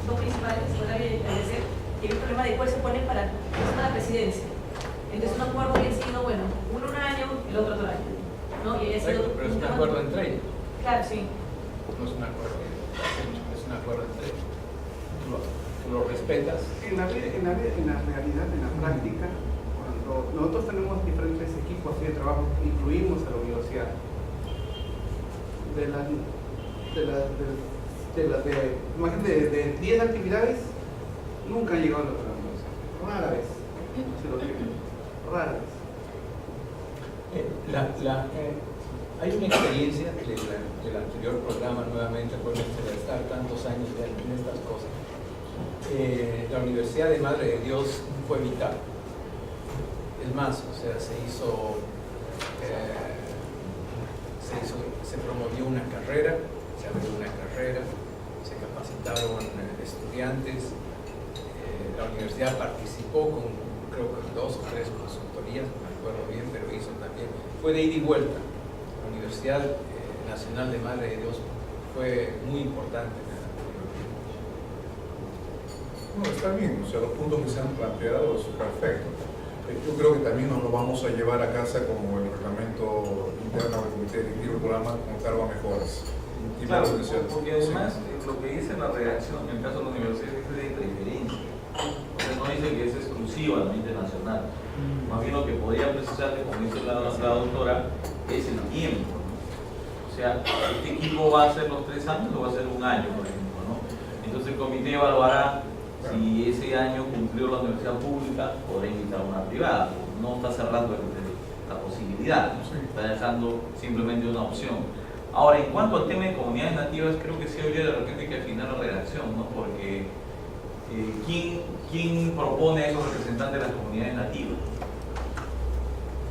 dos principales, ahora voy a establecer que hay un problema de cuál se pone para la presidencia. Entonces un acuerdo había sido, bueno, uno un año, el otro año, ¿no? Y había sido pero es un acuerdo entre ellos. Claro, sí. No es un acuerdo, es un acuerdo entre ellos. Tú lo respetas. En la realidad, en la práctica, cuando nosotros tenemos diferentes equipos de trabajo, incluimos a la universidad. Imagínate, de 10 actividades, nunca han llegado a la universidad. Rara vez. Se lo digo. Rara vez. Hay una experiencia del anterior programa, nuevamente, por estar tantos años en estas cosas. La Universidad de Madre de Dios fue vital. Es más, o sea, se promovió una carrera, se abrió una carrera, se capacitaron estudiantes. La universidad participó con, creo que 2 o 3 consultorías, no me acuerdo bien, pero hizo también, fue de ida y vuelta. La Universidad Nacional de Madre de Dios fue muy importante. No, está bien, o sea, los puntos que se han planteado es perfecto. Yo creo que también nos lo vamos a llevar a casa como el reglamento interno del Comité Directivo del Programa con cargo a mejoras. Claro, porque además lo que dice la redacción, en el caso de la universidad, dice de preferencia. O sea, no dice que es exclusivamente nacional. Más bien lo que podría precisarle, como dice la doctora, es el tiempo, ¿no? O sea, este equipo va a ser los 3 años o va a ser 1 año, por ejemplo, ¿no? Entonces el comité evaluará si ese año cumplió la universidad pública, podrá invitar a una privada. No está cerrando la posibilidad, está dejando simplemente una opción. Ahora, en cuanto al tema de comunidades nativas, creo que sí habría de repente que afinar la redacción, ¿no? Porque ¿quién propone a esos representantes de las comunidades nativas?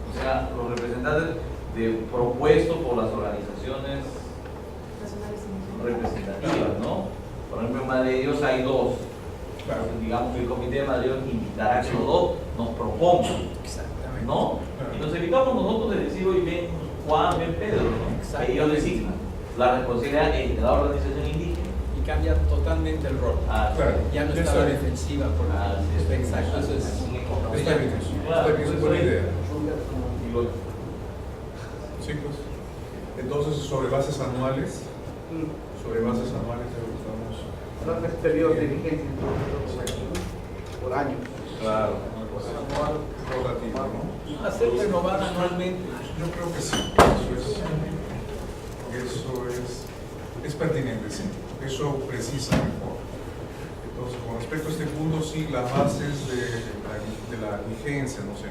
O sea, los representantes propuestos por las organizaciones representativas, ¿no? Por ejemplo, en Madre de Dios hay 2. Claro. Digamos que el Comité de Madre de Dios invitará a que los 2 nos propongan, ¿no? Y nos evitamos nosotros de decir, hoy ven Juan, ven Pedro, ¿no? Que ellos designan. La responsabilidad es de la organización indígena. Y cambia totalmente el rol. Claro. Ya no está la defensiva. Exacto, eso es Está bien, está bien, es buena idea. Sí, pues. Entonces, sobre bases anuales, Los periodos de vigencia por año. claro, anual rotativo, ¿no? Hacer renovar anualmente. Yo creo que sí, eso es pertinente, sí, eso precisa mejor. Entonces, con respecto a este punto, sí, las bases de la vigencia, no sé,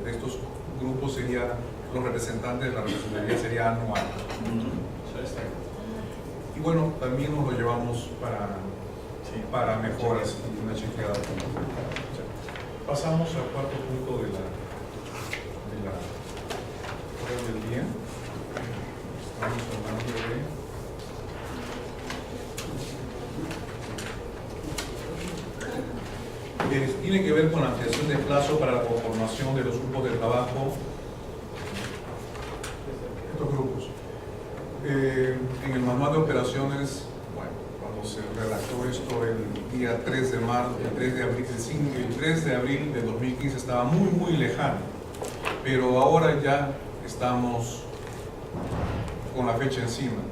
de estos grupos serían, los representantes de la representatividad sería anual. Y bueno, también nos lo llevamos para mejoras y una chequeada. Pasamos al 4.º punto de la hora del día. Estamos hablando tiene que ver con la ampliación de plazo para la conformación de los grupos de trabajo. Estos grupos. En el manual de operaciones, bueno, cuando se redactó esto el día 3 de marzo, el 3 de abril de 2015 estaba muy lejano, pero ahora ya estamos con la fecha encima.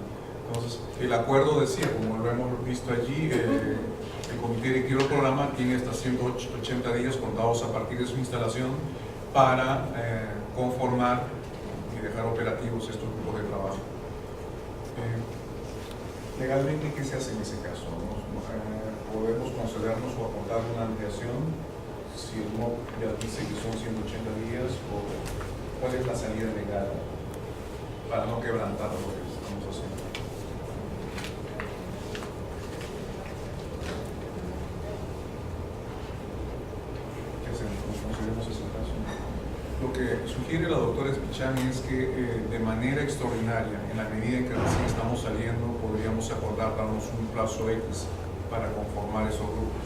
Entonces, el acuerdo decía, como lo hemos visto allí, el Comité Directivo del Programa tiene hasta 180 días contados a partir de su instalación para conformar y dejar operativos estos grupos de trabajo. Legalmente, ¿qué se hace en ese caso? ¿Podemos concedernos o aportar una ampliación si el MOP ya dice que son 180 días? ¿O cuál es la salida legal para no quebrantar lo que estamos haciendo? ¿Qué hacemos? ¿Cómo concedemos ese caso? Lo que sugiere la doctora Espichán es que de manera extraordinaria, en la medida en que recién estamos saliendo, podríamos acordar darnos un plazo X para conformar esos grupos,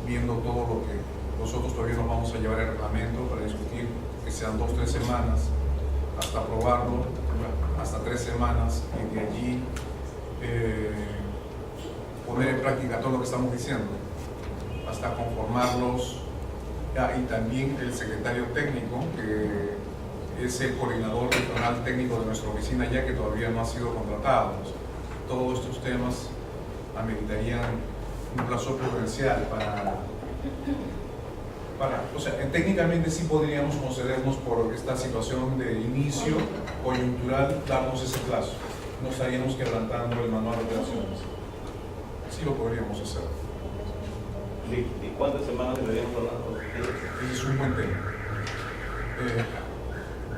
viendo todo lo que nosotros todavía nos vamos a llevar el reglamento para discutir, que sean 2 o 3 semanas hasta aprobarlo, hasta 3 semanas, y de allí poner en práctica todo lo que estamos diciendo, hasta conformarlos. Y también el secretario técnico, que es el coordinador regional técnico de nuestra oficina, ya que todavía no ha sido contratado. Todos estos temas ameritarían un plazo prudencial o sea, técnicamente sí podríamos concedernos por esta situación de inicio coyuntural, darnos ese plazo. No estaríamos quebrantando el manual de operaciones. Sí lo podríamos hacer. ¿De cuántas semanas deberíamos hablar? Ese es un buen tema.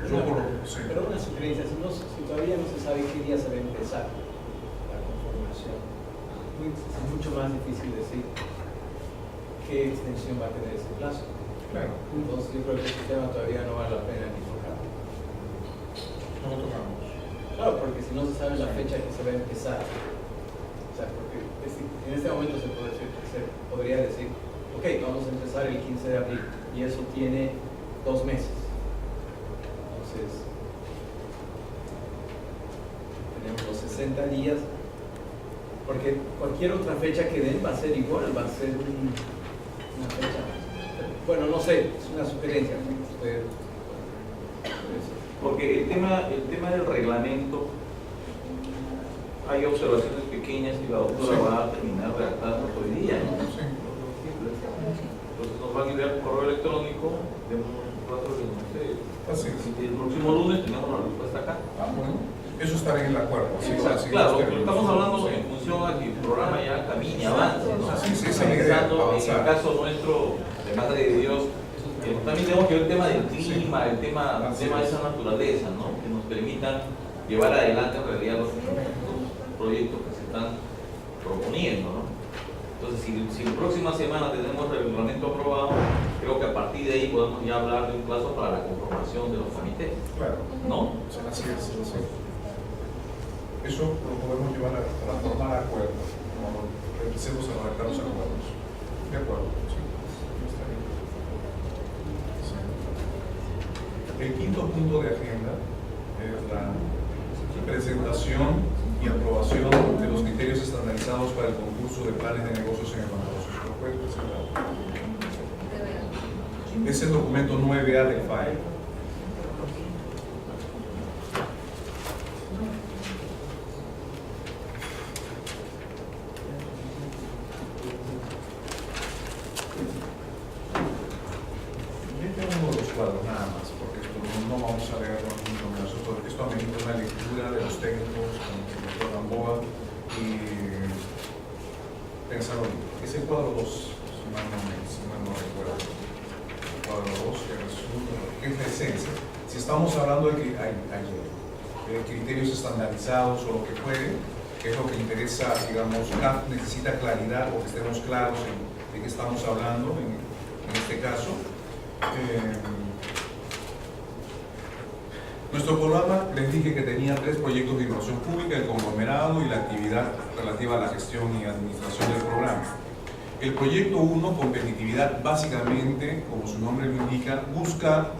Sí. Pero una sugerencia, si todavía no se sabe qué día se va a empezar la conformación, es mucho más difícil decir qué extensión va a tener ese plazo. Claro. Entonces yo creo que este tema todavía no vale la pena ni tocar. No lo tocamos. Claro, porque si no se sabe la fecha que se va a empezar, o sea, porque en este momento se podría decir, ok, vamos a empezar el 15 de abril y eso tiene 2 meses. Entonces, tenemos los 60 días, porque cualquier otra fecha que den va a ser igual, va a ser una fecha. Bueno, no sé, es una sugerencia. Porque el tema del reglamento, hay observaciones pequeñas y la doctora va a terminar redactando hoy día, ¿no? Sí. Entonces nos van a enviar un correo electrónico de unos 4 días. Así es. El próximo lunes tenemos la respuesta acá. Bueno, eso estará en el acuerdo. Exacto, claro, lo que estamos hablando en función a que el programa ya camine, avance, ¿no? Sí, esa es la idea, Pensando en avanzar. el caso nuestro, de Madre de Dios, también tenemos que ver el tema del clima, el tema de esa naturaleza, ¿no? Que nos permitan llevar adelante en realidad los proyectos que se están proponiendo, ¿no? Entonces, si la próxima semana tenemos el reglamento aprobado, creo que a partir de ahí podemos ya hablar de un plazo para la conformación de los comités, Claro. ¿no? Así es. Eso lo podemos llevar a formar acuerdos, cuando empecemos a redactar los acuerdos. De acuerdo, sí. Está bien. Sí. El quinto punto de agenda es la presentación y aprobación de los criterios estandarizados para el concurso de planes de negocios en el Banco. ¿Lo puedes presentar? Es el documento 9A del FAE. Uno de los cuadros nada más, porque esto no vamos a leerlo mucho menos. Esto amerita una lectura de los técnicos, como el doctor Gamboa, y pensarlo bien. Es el cuadro 2, si mal no recuerdo. El cuadro 2 que resulta, que es la esencia. Si estamos hablando de que hay criterios estandarizados o lo que fuere, que es lo que interesa, digamos, necesita claridad o que estemos claros de qué estamos hablando en este caso. Nuestro programa, les dije que tenía 3 proyectos de inversión pública, el conglomerado y la actividad relativa a la gestión y administración del programa. El proyecto 1, competitividad, básicamente, como su nombre lo indica, busca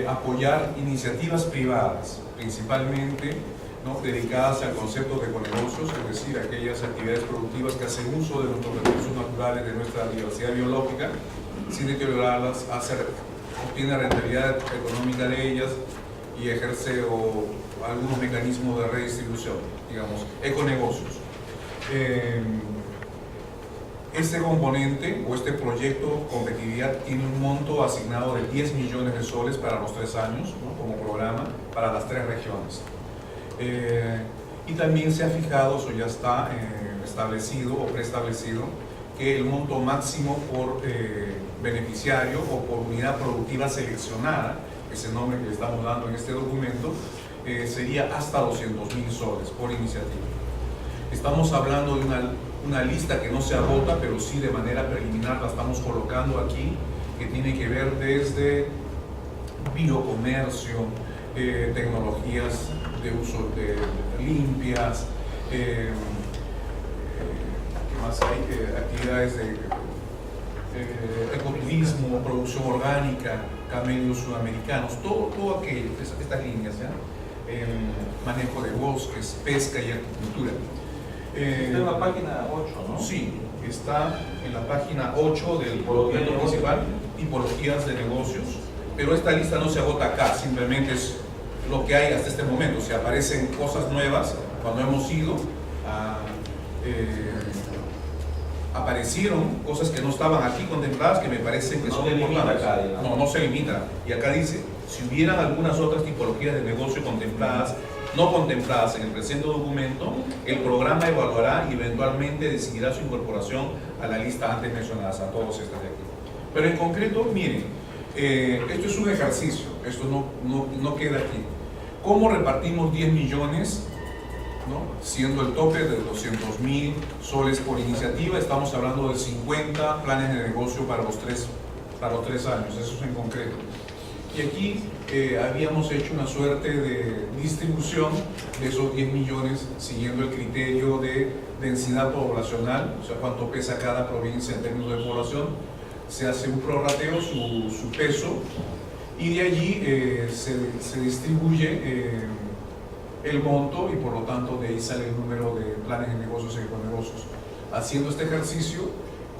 apoyar iniciativas privadas, principalmente, ¿no?, dedicadas al concepto de econegocios, es decir, aquellas actividades productivas que hacen uso de nuestros recursos naturales, de nuestra diversidad biológica, sin deteriorarlas, obtiene rentabilidad económica de ellas y ejerce algunos mecanismos de redistribución, digamos, econegocios. Este componente o este proyecto competitividad tiene un monto asignado de 10 millones de soles para los 3 años, ¿no?, como programa para las 3 regiones. Y también se ha fijado, eso ya está establecido o preestablecido, que el monto máximo por beneficiario o por unidad productiva seleccionada, ese nombre que le estamos dando en este documento, sería hasta 200.000 soles por iniciativa. Estamos hablando de una lista que no se agota, pero sí de manera preliminar la estamos colocando aquí, que tiene que ver desde biocomercio, tecnologías de uso limpias, ¿qué más hay? Actividades de ecoturismo, producción orgánica, camellos sudamericanos, todo aquello, estas líneas, ¿ya? Manejo de bosques, pesca y agricultura. Está en la página 8, ¿no? Sí, está en la página 8 del documento principal, tipologías de negocios, pero esta lista no se agota acá, simplemente es lo que hay hasta este momento. O sea, aparecen cosas nuevas cuando hemos ido a... aparecieron cosas que no estaban aquí contempladas que me parecen que No son se limita importantes. acá, digamos. No, no se limita. Y acá dice, si hubieran algunas otras tipologías de negocio contempladas, no contempladas en el presente documento, el programa evaluará y eventualmente decidirá su incorporación a la lista antes mencionadas, a todos estas de aquí. Pero en concreto, miren, esto es un ejercicio, esto no queda aquí. ¿Cómo repartimos 10 millones? ¿No? Siendo el tope de 200.000 soles por iniciativa, estamos hablando de 50 planes de negocio para los tres años, eso es en concreto. Y aquí habíamos hecho una suerte de distribución de esos 10 millones siguiendo el criterio de densidad poblacional, o sea, cuánto pesa cada provincia en términos de población. Se hace un prorrateo, su peso, y de allí se distribuye el monto, y por lo tanto de ahí sale el número de planes de negocios y econegocios. Haciendo este ejercicio,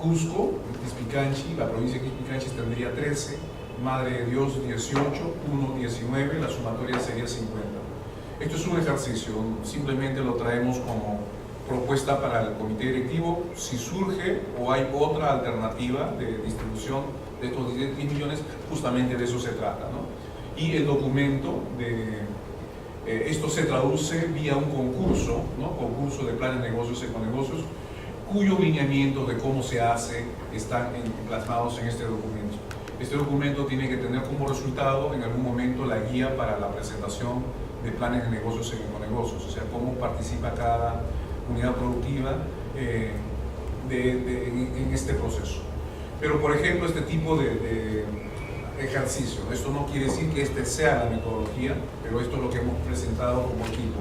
Cusco, Quispicanchi, la provincia de Quispicanchi tendría 13, Madre de Dios 18, 1 19, la sumatoria sería 50. Esto es un ejercicio, simplemente lo traemos como propuesta para el comité directivo. Si surge o hay otra alternativa de distribución de estos 10 millones, justamente de eso se trata, ¿no? Y el documento esto se traduce vía un concurso, ¿no? Concurso de planes de negocios y econegocios, cuyos lineamientos de cómo se hace están plasmados en este documento. Este documento tiene que tener como resultado en algún momento la guía para la presentación de planes de negocios y econegocios, o sea, cómo participa cada unidad productiva en este proceso. Pero, por ejemplo, este tipo de ejercicio, esto no quiere decir que este sea la metodología, pero esto es lo que hemos presentado como equipo.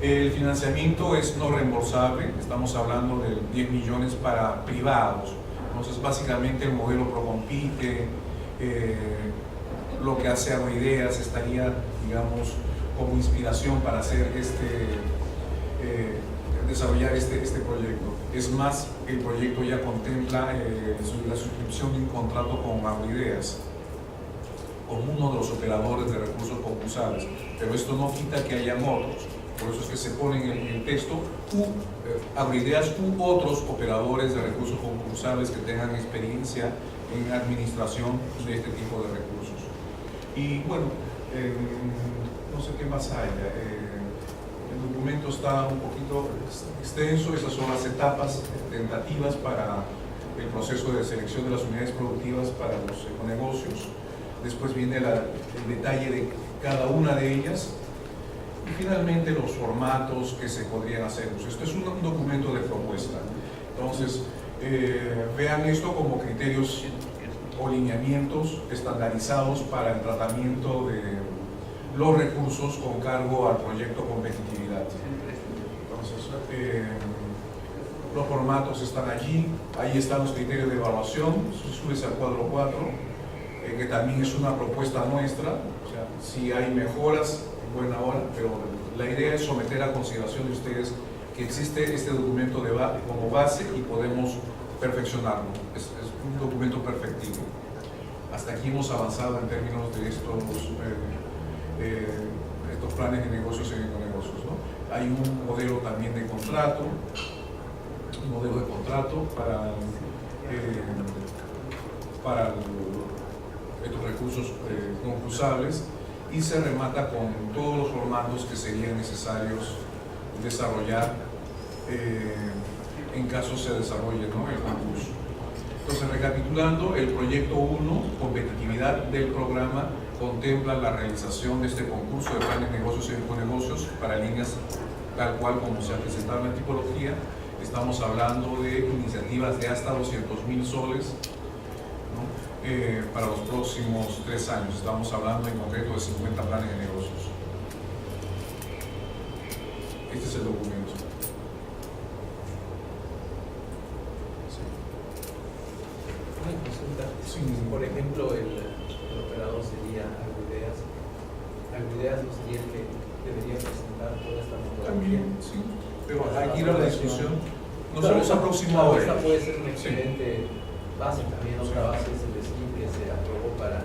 El financiamiento es no reembolsable, estamos hablando de 10 millones para privados. Entonces, básicamente el modelo Procompite, lo que hace Agroideas estaría, digamos, como inspiración para hacer desarrollar este proyecto. Es más, el proyecto ya contempla la suscripción de un contrato con Agroideas, con uno de los operadores de recursos concursables, pero esto no quita que hayan otros. Por eso es que se pone en el texto Agroideas u otros operadores de recursos concursables que tengan experiencia en administración de este tipo de recursos. Y bueno, no sé qué más hay. El documento está un poquito extenso, esas son las etapas tentativas para el proceso de selección de las unidades productivas para los econegocios. Después viene el detalle de cada una de ellas. Y finalmente los formatos que se podrían hacer. Pues esto es un documento de propuesta. Entonces, vean esto como criterios o lineamientos estandarizados para el tratamiento de los recursos con cargo al proyecto competitividad. Entonces, los formatos están allí, ahí están los criterios de evaluación, subes al cuadro 4, que también es una propuesta nuestra, o sea, si hay mejoras, buena hora, pero la idea es someter a consideración de ustedes que existe este documento como base y podemos perfeccionarlo. Es un documento perfectible. Hasta aquí hemos avanzado en términos de estos planes de negocios y econegocios, ¿no? Hay un modelo también de contrato, para estos recursos concursables, y se remata con todos los formatos que serían necesarios desarrollar en caso se desarrolle, ¿no?, el concurso. Entonces, recapitulando, el proyecto 1, competitividad del programa, contempla la realización de este concurso de planes de negocios y econegocios para líneas tal cual como se ha presentado en la tipología. Estamos hablando de iniciativas de hasta 200.000 soles, ¿no?, para los próximos 3 años. Estamos hablando en concreto de 50 planes de negocios. Este es el documento. Una consulta. Sí. Por ejemplo, el operador sería Agroideas no sería el que debería presentar toda esta metodología. También, sí. Pero aquí era la discusión. Nos hemos aproximado a Esta ello. puede ser una excelente base también. Otra base es el SNIP que se aprobó para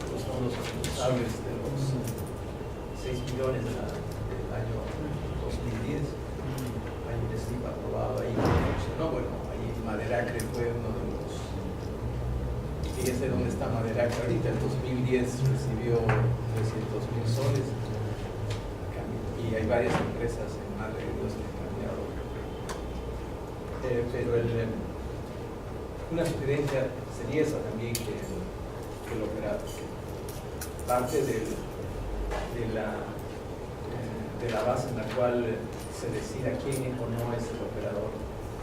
los fondos responsables de los 6 millones del año 2010. Hay un SNIP aprobado ahí que funcionó. Bueno, ahí Maderacre fue uno de los. Fíjese dónde está Maderacre ahorita. En 2010 recibió 300.000 soles. Y hay varias empresas en Madre de Dios que han cambiado. Pero una sugerencia sería esa también, que el operador, parte de la base en la cual se decida quién o no es el operador,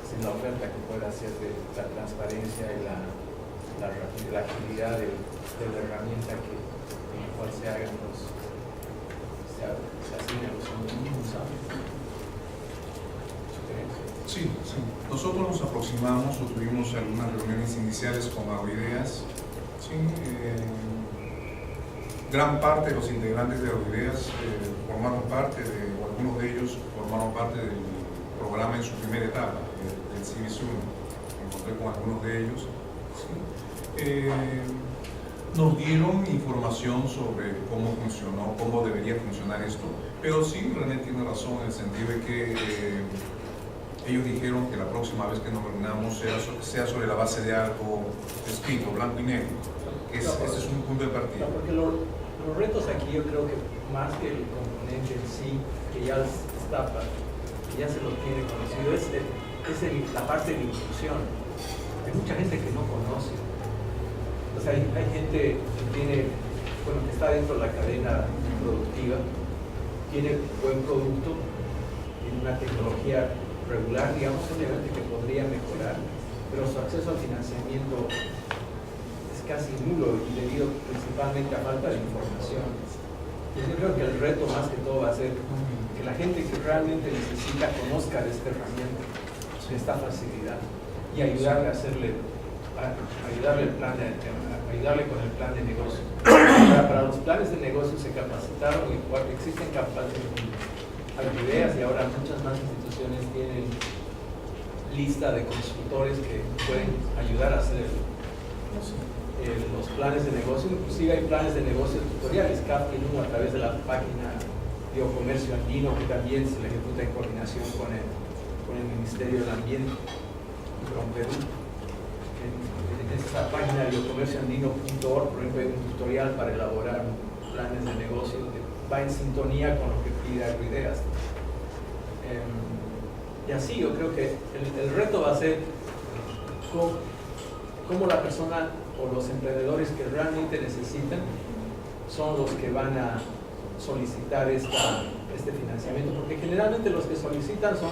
sin la oferta que pueda hacer de la transparencia y la agilidad de la herramienta en la cual se hagan se asignan los fondos impulsables. Sí, sí. Nosotros nos aproximamos o tuvimos algunas reuniones iniciales con Agroideas. Sí, gran parte de los integrantes de Agroideas formaron parte o algunos de ellos formaron parte del programa en su primera etapa, del CIVIS 1. Me encontré con algunos de ellos. Sí. Nos dieron información sobre cómo funcionó, cómo debería funcionar esto, pero sí, René tiene razón en el sentido de que ellos dijeron que la próxima vez que nos reunamos sea sobre la base de algo escrito, blanco y negro. Ese es un punto de partida. Porque los retos aquí, yo creo que más que el componente en sí, que ya está, que ya se lo tiene conocido, es la parte de la inclusión. Hay mucha gente que no conoce. O sea, hay gente que está dentro de la cadena productiva, tiene buen producto, tiene una tecnología regular, digamos, obviamente que podría mejorar, pero su acceso al financiamiento es casi nulo y debido principalmente a falta de información. Yo creo que el reto más que todo va a ser que la gente que realmente necesita conozca de esta herramienta, de esta facilidad, y ayudarle a ayudarle con el plan de negocio. Para los planes de negocio se capacitaron, existen ideas y ahora muchas más instituciones tienen lista de consultores que pueden ayudar a hacer los planes de negocio. Inclusive hay planes de negocio tutoriales, CAP tiene uno a través de la página Biocomercio Andino, que también se le ejecuta en coordinación con el Ministerio del Ambiente y con Perú. En esta página biocomercioandino.org, por ejemplo, hay un tutorial para elaborar planes de negocio que va en sintonía con lo que pide Agroideas. Y así yo creo que el reto va a ser cómo la persona o los emprendedores que realmente necesitan son los que van a solicitar este financiamiento, porque generalmente los que solicitan son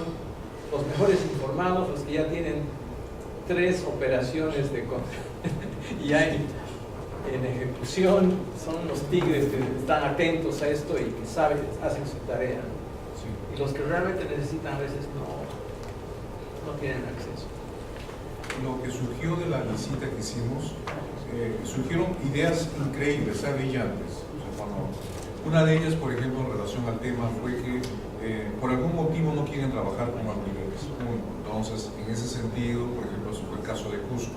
los mejores informados, los que ya tienen 3 operaciones y ya en ejecución, son los tigres que están atentos a esto y que saben, hacen su tarea. Sí. Y los que realmente necesitan a veces no tienen acceso. Lo que surgió de la visita que hicimos, surgieron ideas increíbles, brillantes. O sea, una de ellas, por ejemplo, en relación al tema, fue que por algún motivo no quieren trabajar con alquileres. Entonces, en ese sentido, por ejemplo, eso fue el caso de Cusco.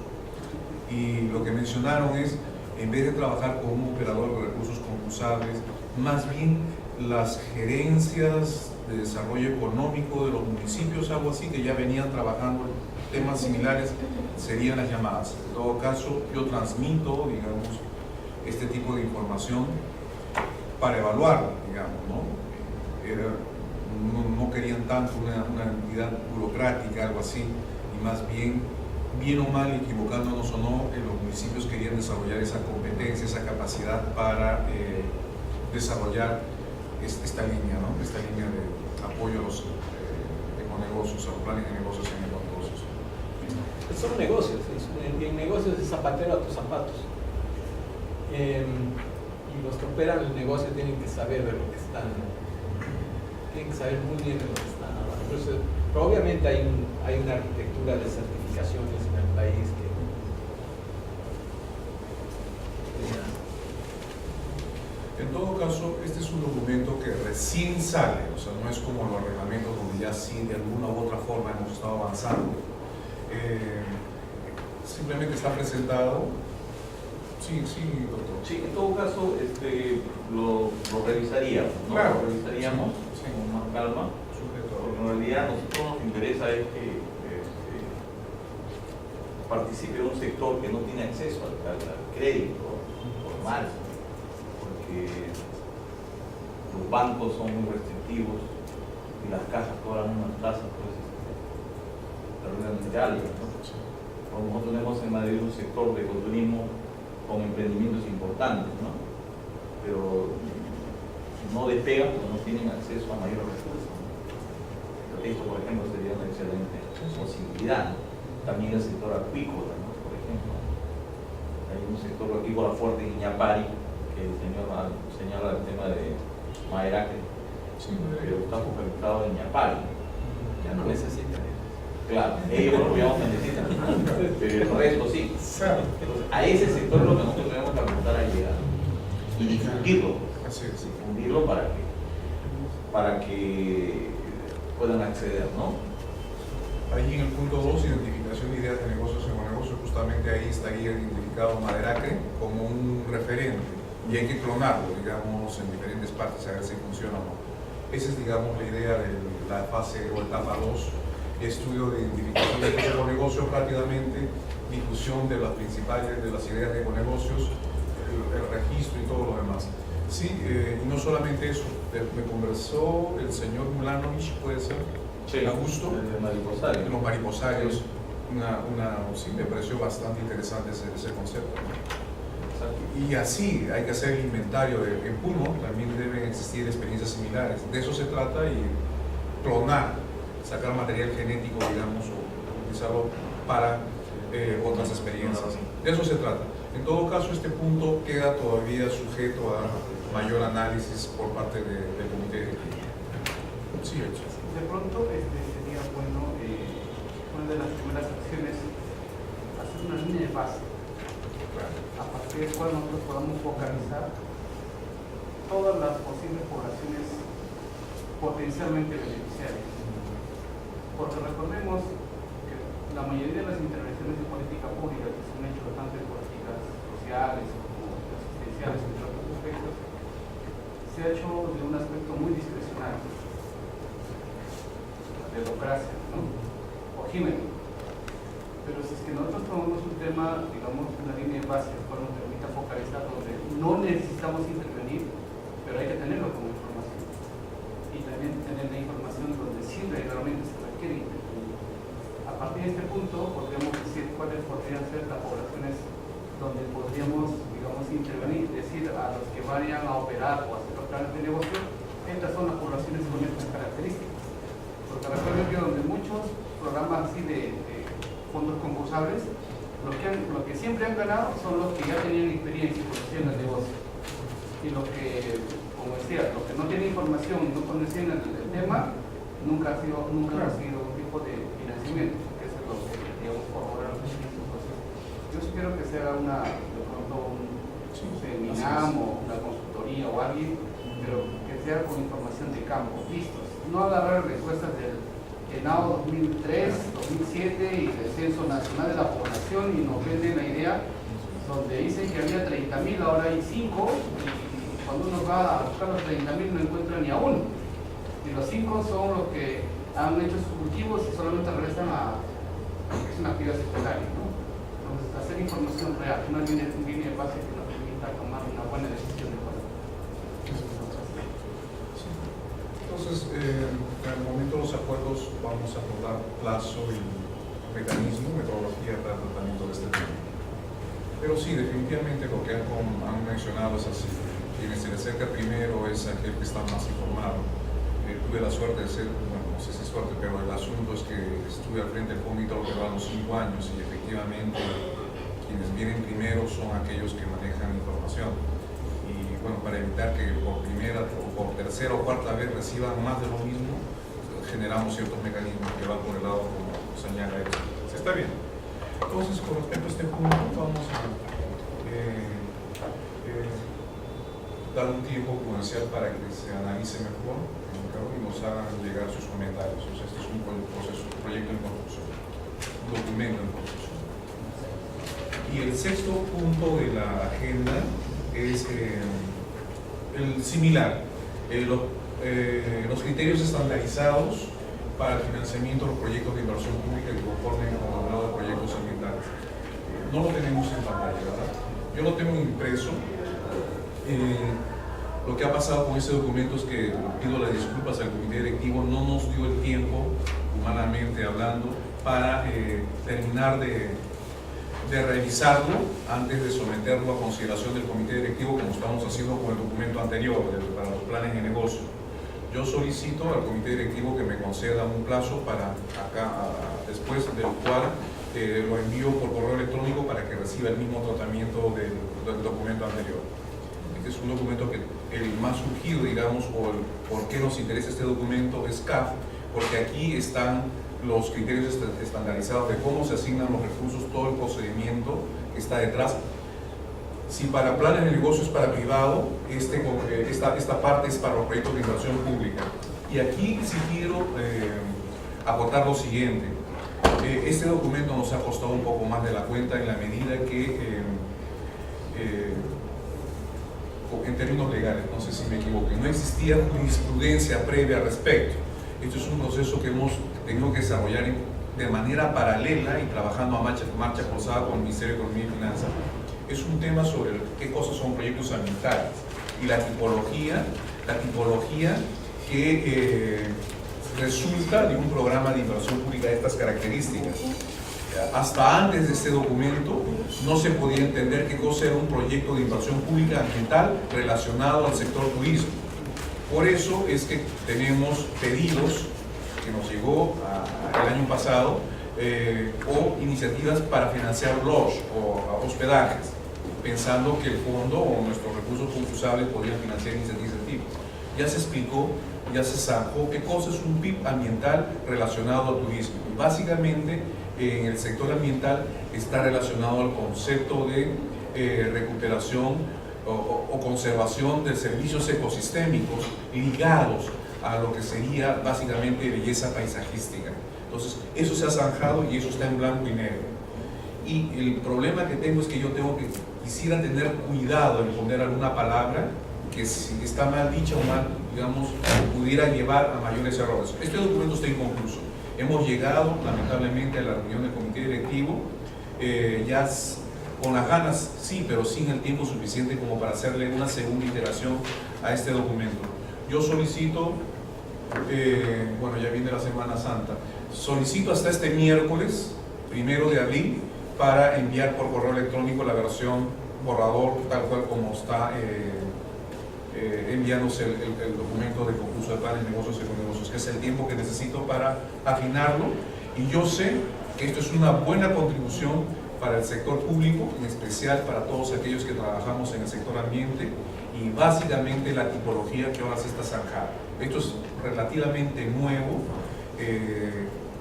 Y lo que mencionaron es, en vez de trabajar con un operador de recursos concursables, más bien las gerencias de desarrollo económico de los municipios, algo así, que ya venían trabajando temas similares, serían las llamadas. En todo caso, yo transmito, digamos, este tipo de información para evaluar, digamos, ¿no? No querían tanto una entidad burocrática, algo así, y más bien o mal, equivocándonos o no, los municipios querían desarrollar esa competencia, esa capacidad para desarrollar esta línea, ¿no? Esta línea de apoyo a los econegocios, a los planes de negocios en econegocios. Son negocios, en negocios es zapatero a tus zapatos. Y los que operan el negocio tienen que saber de lo que están, tienen que saber muy bien de lo que están hablando. Entonces, pero obviamente hay una arquitectura de certificaciones en el país que En todo caso, este es un documento que recién sale, o sea, no es como los reglamentos donde ya sí, de alguna u otra forma hemos estado avanzando. Simplemente está presentado. Sí, doctor. Sí, en todo caso, lo revisaríamos, ¿no? Claro. Lo revisaríamos Sí. con más calma, Sujeto porque en realidad a nosotros nos interesa es que participe un sector que no tiene acceso al crédito formal, porque los bancos son muy restrictivos y las cajas cobran unas tasas pues, terriblemente altas, ¿no? Nosotros tenemos en Madrid un sector de ecoturismo con emprendimientos importantes, ¿no? Pero no despegan porque no tienen acceso a mayores recursos, ¿no? Esto, por ejemplo, sería una excelente posibilidad, ¿no? También el sector acuícola, ¿no? Por ejemplo, hay un sector acuícola fuerte en Iñapari, que el señor señala el tema de Maeraque, pero está focalizado en Iñapari. Ya no necesita. Claro, ellos no lo llamamos necesitan, pero el resto sí. Entonces, a ese sector es lo que nosotros tenemos que apuntar a llegar y difundirlo, Así es. difundirlo para que puedan acceder, ¿no? Ahí en el punto 2, identificación de ideas de negocios en negocio, justamente ahí estaría identificado Maderacre como un referente y hay que clonarlo, digamos, en diferentes partes a ver si funciona o no. Esa es, digamos, la idea de la fase o etapa 2, estudio de identificación de negocios rápidamente, difusión de las principales, de las ideas de negocios, el registro y todo lo demás. Sí, y no solamente eso, me conversó el señor Mulanovich, puede ser, Augusto, de mariposario. de los mariposarios, sí, me pareció bastante interesante ese concepto, ¿no? Y así hay que hacer el inventario. En Puno también deben existir experiencias similares. De eso se trata y clonar, sacar material genético, digamos, o utilizarlo para otras experiencias. De eso se trata. En todo caso, este punto queda todavía sujeto a mayor análisis por parte del comité ejecutivo. Sí, hecho. De pronto sería bueno, una de las primeras acciones, hacer una línea de base, a partir del cual nosotros podamos focalizar todas las posibles poblaciones potencialmente beneficiarias. Porque recordemos que la mayoría de las intervenciones de política pública que se han hecho tanto en políticas sociales como asistenciales, entre otros aspectos, se ha hecho de un aspecto muy discrecional, la democracia, ¿no? O Jiménez. Pero si es que nosotros tomamos un tema, digamos, una línea de base que nos permita focalizar donde no necesitamos intervenir, pero hay que tenerlo como información. Y también tener la información donde siempre realmente se requiere intervenir. A partir de este punto, podríamos decir cuáles podrían ser las poblaciones donde podríamos, digamos, intervenir, decir a los que vayan a operar o a hacer los planes de negocio, estas son las poblaciones con estas características. Porque recuerdo que donde muchos programas así de fondos concursables, lo que siempre han ganado son los que ya tenían experiencia y conocían el negocio. Y los que, como decía, los que no tienen información y no conocían el tema, nunca ha sido un tipo de financiamiento, que es lo que, digamos, corroborar los procesos. Yo sugiero que sea de pronto un seminam o una consultoría o alguien, pero que sea con información de campo, listos. No agarrar respuestas del ENAO 2003, 2007 y el Censo Nacional de la Población y nos venden la idea donde dicen que había 30.000, ahora hay 5 y cuando uno va a buscar los 30.000 no encuentra ni a uno. Y los 5 son los que han hecho sus cultivos y solamente regresan a una actividad secundaria, ¿no? Entonces, hacer información real, una línea de base que nos permita tomar una buena decisión de cuál. Entonces, en el momento de los acuerdos vamos a acordar plazo y mecanismo, metodología para el tratamiento de este tema. Pero sí, definitivamente lo que han mencionado es así. Quien se le acerca primero es aquel que está más informado. Tuve la suerte de ser, bueno, no sé si es suerte, pero el asunto es que estuve al frente del Fondo Interlocal 5 años y efectivamente quienes vienen primero son aquellos que manejan información. Y bueno, para evitar que por primera o por tercera o cuarta vez reciban más de lo mismo, generamos ciertos mecanismos que van por el lado como señala él. Está bien. Entonces, con respecto a este punto, vamos a dar un tiempo prudencial para que se analice mejor y nos hagan llegar sus comentarios. O sea, este es un proyecto en construcción, un documento en construcción. Y el sexto punto de la agenda es el similar, los criterios estandarizados para el financiamiento de los proyectos de inversión pública que conformen el conglomerado de proyectos ambientales. No lo tenemos en pantalla, ¿verdad? Yo lo tengo impreso. Lo que ha pasado con ese documento es que pido las disculpas al comité directivo, no nos dio el tiempo, humanamente hablando, para terminar de revisarlo antes de someterlo a consideración del comité directivo, como estamos haciendo con el documento anterior para los planes de negocio. Yo solicito al comité directivo que me conceda un plazo para acá, después del cual lo envío por correo electrónico para que reciba el mismo tratamiento del documento anterior. Este es un documento que el más surgido, digamos, o el por qué nos interesa este documento es CAF, porque aquí están los criterios estandarizados de cómo se asignan los recursos, todo el procedimiento que está detrás. Si para planes de negocio es para privado, esta parte es para los proyectos de inversión pública. Y aquí sí quiero acotar lo siguiente. Este documento nos ha costado un poco más de la cuenta en la medida que, en términos legales, no sé si me equivoco, no existía jurisprudencia previa al respecto. Esto es un proceso que hemos tenido que desarrollar de manera paralela y trabajando a marcha forzada con el Ministerio de Economía y Finanzas. Es un tema sobre qué cosas son proyectos ambientales y la tipología que resulta de un programa de inversión pública de estas características. Hasta antes de este documento no se podía entender qué cosa era un proyecto de inversión pública ambiental relacionado al sector turismo. Por eso es que tenemos pedidos que nos llegó el año pasado o iniciativas para financiar lodge o hospedajes, pensando que el fondo o nuestros recursos concursables podrían financiar iniciativas de tipo. Ya se explicó, ya se zanjó qué cosa es un PIB ambiental relacionado al turismo. Y básicamente en el sector ambiental está relacionado al concepto de recuperación o conservación de servicios ecosistémicos ligados a lo que sería básicamente belleza paisajística. Entonces, eso se ha zanjado y eso está en blanco y negro. Y el problema que tengo es que quisiera tener cuidado en poner alguna palabra que si está mal dicha o mal, digamos, pudiera llevar a mayores errores. Este documento está inconcluso. Hemos llegado, lamentablemente, a la reunión del comité directivo, ya con las ganas, sí, pero sin el tiempo suficiente como para hacerle una segunda iteración a este documento. Yo solicito, bueno, ya viene la Semana Santa, solicito hasta este miércoles, 1 de abril, para enviar por correo electrónico la versión borrador, tal cual como está enviándose el documento de concurso de planes de negocios y negocios, que es el tiempo que necesito para afinarlo. Y yo sé que esto es una buena contribución para el sector público, en especial para todos aquellos que trabajamos en el sector ambiente, y básicamente la tipología que ahora se está zanjando. Esto es relativamente nuevo.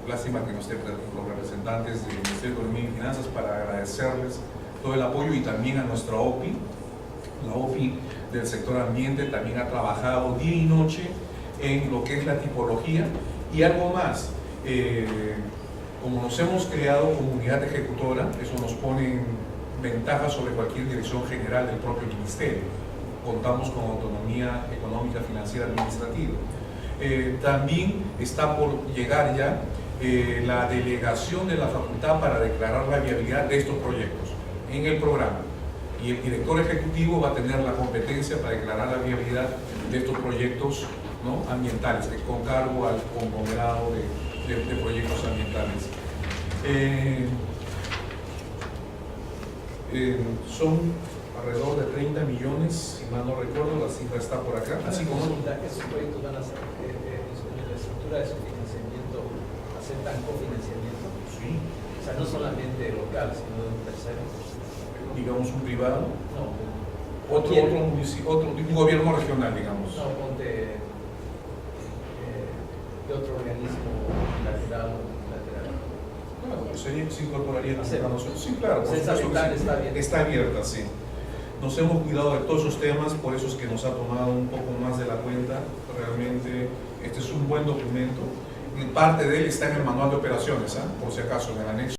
Lástima que no estén los representantes del Ministerio de Economía y Finanzas para agradecerles todo el apoyo, y también a nuestra OPI. La OPI del sector ambiente también ha trabajado día y noche en lo que es la tipología. Y algo más, como nos hemos creado comunidad ejecutora, eso nos pone en ventaja sobre cualquier dirección general del propio ministerio. Contamos con autonomía económica, financiera, administrativa. También está por llegar ya la delegación de la facultad para declarar la viabilidad de estos proyectos en el programa. Y el director ejecutivo va a tener la competencia para declarar la viabilidad de estos proyectos, ¿no?, ambientales, con cargo al conglomerado de proyectos ambientales. Son alrededor de 30 millones, si mal no recuerdo, la cifra está por acá. Así como esos proyectos van a ser en la estructura de su financiamiento, aceptan cofinanciamiento. sí, O sea, no solamente local, sino de un tercero. digamos un privado, No, un gobierno regional, digamos. no, ponte de otro organismo bilateral o multilateral. Claro, se incorporaría en la Acepta. nosotros. Sí, claro, por Esa supuesto que ventana sí. está abierta. Está abierta, sí. Nos hemos cuidado de todos esos temas, por eso es que nos ha tomado un poco más de la cuenta. Realmente este es un buen documento. Y parte de él está en el manual de operaciones, por si acaso, en el anexo.